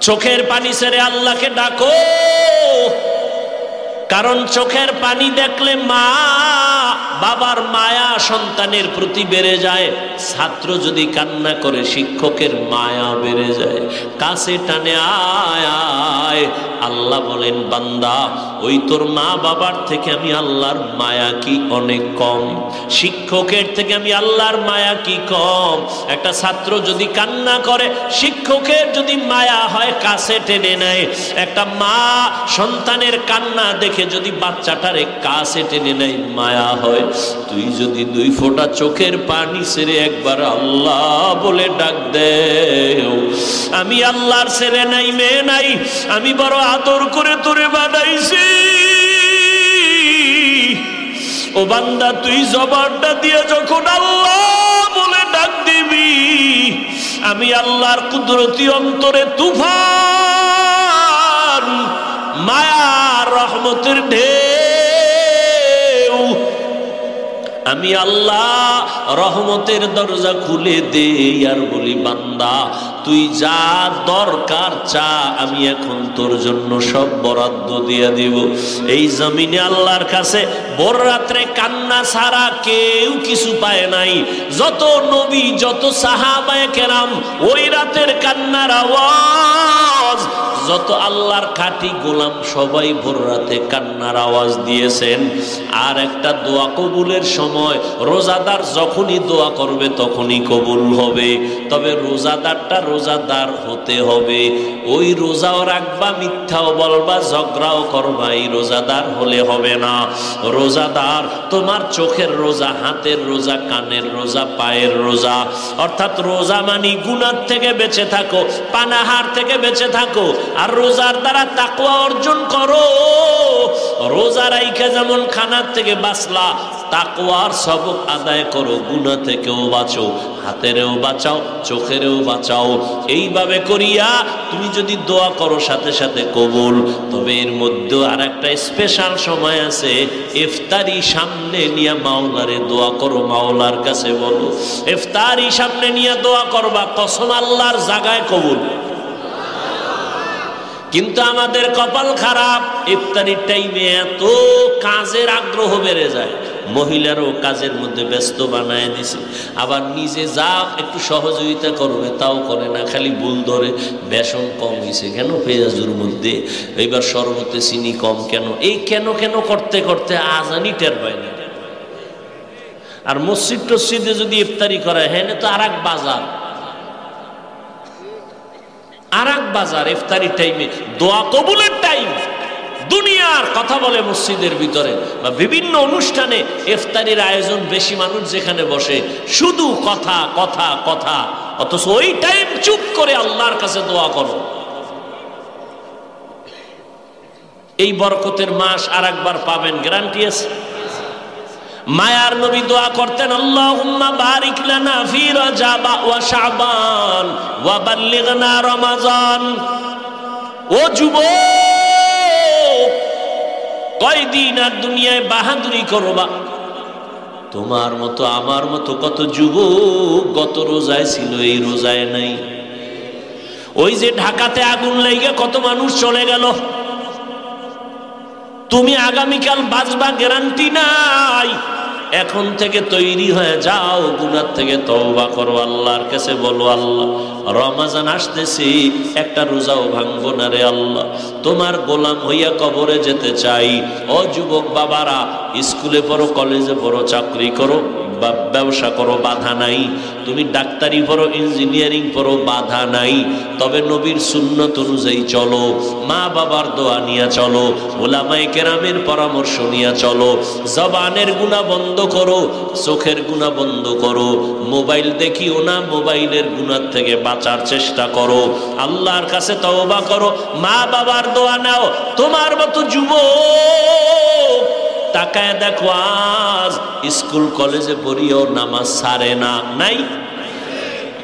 চোখের পানি ছেড়ে আল্লাহকে ডাকো, কারণ চোখের পানি দেখলে মা বাবার মায়া সন্তানের প্রতি বেড়ে যায়। ছাত্র যদি কান্না করে শিক্ষকের মায়া বেড়ে যায়। কাছে টানে আয় আয়। আল্লাহ বলেন, বান্দা ওই তোর মা বাবার থেকে আমি আল্লাহর মায়া কি অনেক কম, শিক্ষকের থেকে আমি আল্লাহর মায়া কি কম। একটা ছাত্র যদি কান্না করে, শিক্ষকের যদি মায়া হয় কাছে টেনে নেয়। একটা মা সন্তানের কান্না দেখে যদি বাচ্চাটারে কাছে টেনে নেয়, মায়া হয়। তুই যদি 2 ফোঁটা চোখের পানি ছেড়ে একবার আল্লাহ বলে ডাক দে, আমি আল্লাহর ছেলে নাই মেয়ে নাই, আমি বড় আদর করে তোরে বানাইছি, ও বান্দা তুই জবানটা দিয়ে যখন আল্লাহ বলে ডাক দিবি, আমি আল্লাহর কুদরতি অন্তরে তুফান মায়া রহমতের ঢেউ, আমি আল্লাহ রহমতের দরজা খুলে দেই আর বলি, বান্দা তুই যা দরকার চা, আমি এখন তোর জন্য সব বরাদ্দ দিয়ে দিব। এই জমিনে আল্লাহর কাছে ভোর রাত্রে কান্না ছাড়া কেউ কিছু পায় নাই। যত নবী, যত সাহাবায়ে কেরাম ওই রাতের কান্নার আওয়াজ, যত আল্লাহর খাঁটি গোলাম সবাই ভোর রাতে কান্নার আওয়াজ দিয়েছেন। আর একটা দোয়া কবুলের সময়, রোজাদার যখনই দোয়া করবে তখনই কবুল হবে। তবে রোজাদারটা রোজাদার হতে হবে। ওই রোজাও রাখবা, মিথ্যাও বলবা, ঝগড়াও করবা, এই রোজাদার হলে হবে না। রোজাদার তোমার চোখের রোজা, হাতের রোজা, কানের রোজা, পায়ের রোজা। অর্থাৎ রোজা মানি গুনাহ থেকে বেঁচে থাকো, পানাহার থেকে বেঁচে থাকো। আর রোজার দ্বারা তাকওয়া অর্জন করো। রোজা রাইখা যেমন খানার থেকে বাঁচলা, তাকওয়ার সবক আদায় করো, গুনাহ থেকেও বাঁচো, হাতেরও বাঁচাও, চোখেরও বাঁচাও। এইভাবে করিয়া তুমি যদি দোয়া করো সাথে সাথে কবুল। তবে এর মধ্যে আর একটা স্পেশাল সময় আছে, ইফতারি সামনে নিয়ে মাওলারে দোয়া করো, মাওলার কাছে বলো। ইফতারি সামনে নিয়ে দোয়া করবা, কসম আল্লাহর জায়গায় কবুল। কিন্তু আমাদের কপাল খারাপ, ইফতারির টাইমে এত কাজের আগ্রহ বেড়ে যায়, মহিলারও কাজের মধ্যে ব্যস্ত বানায় দিছে। আবার নিজে যা একটু সহযোগিতা করবে তাও করে না, খালি ভুল ধরে, বেসন কম হয়েছে কেন পেঁয়াজুর মধ্যে, এইবার শরবতে চিনি কম কেন, এই কেন কেন করতে করতে আজানি টের পায় না। আর মসজিদ টসজিদে যদি ইফতারি করা হয়, তো আর এক বাজার, আর এক বাজার। ইফতারির টাইমে দোয়া কবুলের টাইম, দুনিয়ার কথা বলে মসজিদের ভিতরে বা বিভিন্ন অনুষ্ঠানে ইফতারির আয়োজন, বেশি মানুষ যেখানে বসে শুধু কথা কথা কথা, অথচ ওই টাইম চুপ করে আল্লাহর কাছে দোয়া করো। এই বরকতের মাস আর একবার পাবেন, গ্যারান্টি আছে। মায়ার নবী দোয়া করতেন, আল্লাহুম্মা বারিক লানা ফি রজব ওয়া শাবান ওয়া বাল্লিগনা রমাজান। ও যুবক, কয়দিন আর দুনিয়ায় বাহাদুরি করবা? তোমার মতো আমার মতো কত যুবক গত রোজায় ছিল, এই রোজায় নাই। ওই যে ঢাকাতে আগুন লেগে কত মানুষ চলে গেল, তুমি আগামীকাল বাঁচবা গ্যারান্টি নাই। এখন থেকে তৈরি হয়ে যাও, গুনাহ থেকে তওবা করো, আল্লাহর কাছে বলো, আল্লাহ রমজান আসতেছি, একটা রোজাও ভাঙবো না রে আল্লাহ, তোমার গোলাম হইয়া কবরে যেতে চাই। ও যুবক বাবারা, স্কুলে পড়ো, কলেজে পড়ো, চাকরি করো, ব্যবসা করো, বাধা নাই। তুমি ডাক্তারি পড়ো, ইঞ্জিনিয়ারিং পড়ো, বাধা নাই। তবে নবীর সুন্নত অনুযায়ী চলো, মা বাবার দোয়া নিয়ে চলো, উলামায়ে কেরামের পরামর্শ নিয়ে চলো। জবানের গুনাহ বন্ধ করো, চোখের গুনাহ বন্ধ করো, মোবাইল দেখিও না, মোবাইলের গুনাহ থেকে বাঁচার চেষ্টা করো, আল্লাহর কাছে তওবা করো, মা বাবার দোয়া নাও। তোমার মতো যুবক তাকায় দেখো, আজ স্কুল কলেজে পড়িও নামাজ ছাড়ে না, নাই?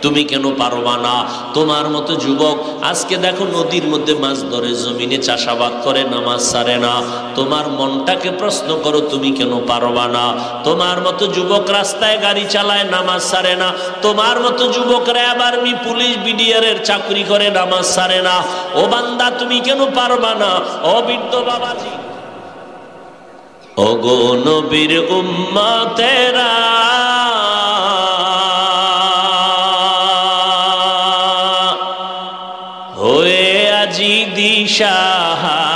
তুমি কেন পারবা না? তোমার মতো যুবক আজকে দেখো নদীর মধ্যে মাছ ধরে, জমিনে চাষাবাদ করে, নামাজ ছাড়ে না। তোমার মনটাকে প্রশ্ন করো, তুমি কেন পারবা না? তোমার মতো যুবক রাস্তায় গাড়ি চালায়, নামাজ ছাড়ে না। তোমার মতো যুবক র্যাব, আর্মি, পুলিশ, বিডিআর এর চাকরি করে, নামাজ ছাড়ে না। ও বান্দা, তুমি কেন পারবা না? ও বৃদ্ধ বাবাজি, ও গো নবীর উম্মতেরা, হয়ে আজি দিশাহারা,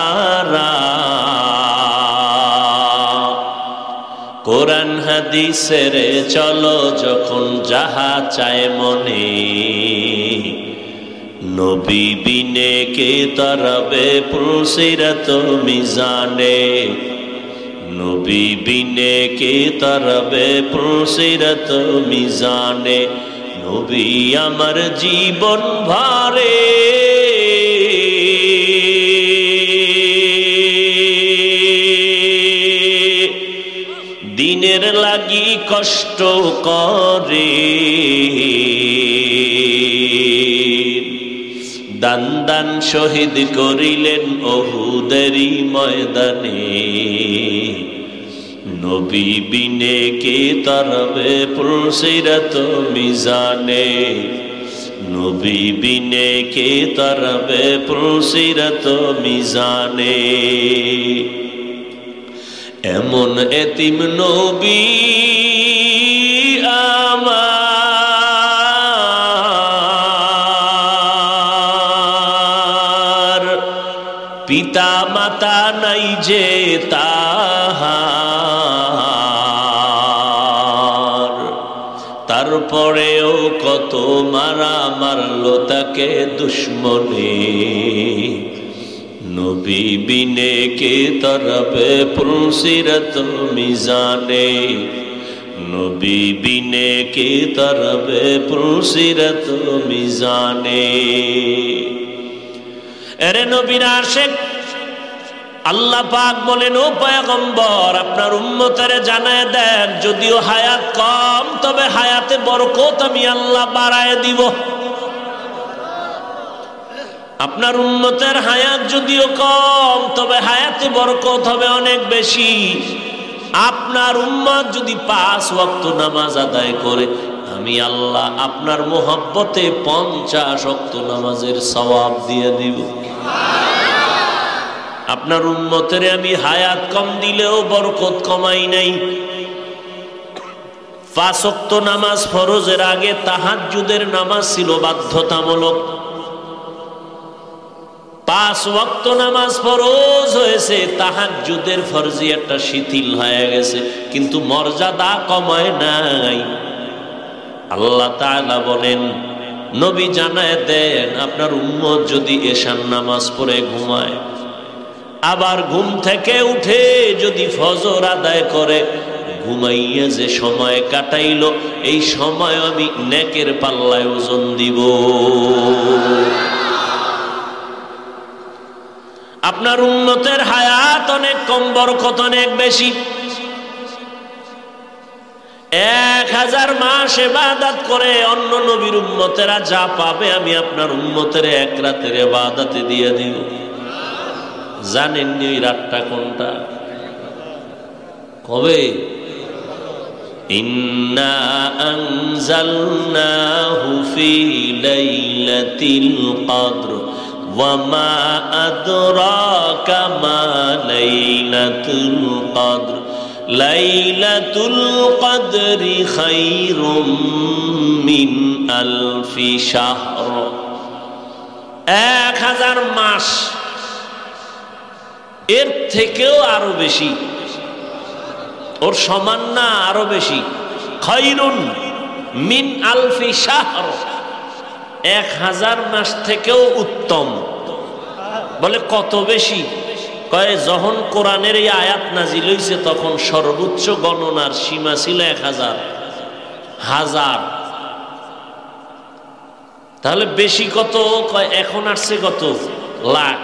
কোরআন হাদিসের চলো যখন যাহা চায় মনে, নবী বিনে কে তরবে পুলসিরত মিজানে, নবী বিনে কে তরবে পুলসিরত মিজানে, নবী আমার জীবন ভারে, দিনের লাগি কষ্ট করে, দান দান শহীদ করিলেন উহুদেরই ময়দানে, নবী বিনে কে তরবে পুলসিরত মিজানে, নবী বিনে কে তরবে পুলসিরত মিজানে। এমন এতিম নবী আমার, পিতা মাতা নাই যে তাহার, তারপরেও কত মারা মারলো তাকে দুশ্মনে, নবী বিনে কে তরবে পুলসিরত মিজানে, নবী বিনে কে তরবে পুলসিরত মিজানে। এরে নবীর আশিক, আল্লাহ পাক বলেন, ও পয়গম্বর, আপনার উম্মতের জানায় দেন, যদিও হায়াত কম তবে হায়াতে বরকত আমি আল্লাহ বাড়ায় দিব। আপনার উম্মতের হায়াত যদিও কম তবে হায়াতে বরকত হবে অনেক বেশি। আপনার উম্মত যদি 5 ওয়াক্ত নামাজ আদায় করে, আমি আল্লাহ আপনার মোহব্বতে 50 ওয়াক্ত নামাজের সওয়াব দিয়ে দিব। আপনার উম্মতের আমি হায়াত কম দিলেও বরকত কমাই নাই। 5 ওয়াক্ত নামাজ ফরজের আগে তাহাজ্জুদের নামাজ ছিল বাধ্যতামূলক। 5 ওয়াক্ত নামাজ ফরজ হয়েছে, তাহাজ্জুদের ফরজিয়াতটা শিথিল হয়ে গেছে, কিন্তু মর্যাদা কমায় নাই। আল্লাহ তাআলা বলেন, নবী জানায় দেন, আপনার উম্মত যদি এশার নামাজ পড়ে ঘুমায়, আবার ঘুম থেকে উঠে যদি ফজর আদায় করে, ঘুমাইয়া যে সময় কাটাইল, এই সময় আমি নেকের পাল্লায় ওজন দিব। আপনার উম্মতের হায়াত অনেক কম, বরকত অনেক বেশি। 1000 মাস ইবাদত করে অন্য নবীর উম্মতেরা যা পাবে, আমি আপনার উম্মতের 1 রাতের ইবাদতে দিয়ে দিব। জানেন নি ওই রাতটা কোনটা? কবে? ইন্না আনজালনাহু ফি লাইলাতিল কদর ওয়ামা আদরাকা মা লাইলাতুল কদর লাইলাতুল কদরি খায়রুম মিন আলফি শাহর। 1000 মাস, এর থেকেও আরো বেশি, ওর সমান না, আরো বেশি। খায়রুন মিন আলফি শাহর, 1000 মাস থেকেও উত্তম। বলে কত বেশি? কয় যখন কোরআনের এই আয়াত নাজিল হইছে তখন সর্বোচ্চ গণনার সীমা ছিল 1000 হাজার। তাহলে বেশি কত? কয় এখন আসছে কত? লাখ,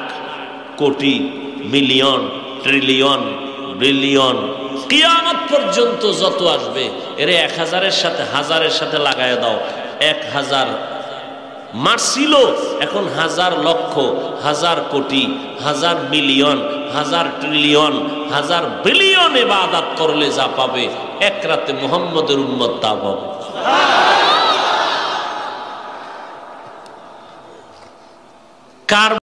কোটি, মিলিয়ন, ট্রিলিয়ন, বিলিয়ন, কিয়ামত পর্যন্ত যত আসবে এর 1000-এর সাথে হাজারের সাথে লাগায় দাও, 1000 মারছিল, এখন 1000 লক্ষ, 1000 কোটি, 1000 মিলিয়ন, 1000 ট্রিলিয়ন, 1000 বিলিয়ন ইবাদত করলে যা পাবে, এক রাতে মুহাম্মদের উম্মত তা পাবে। কার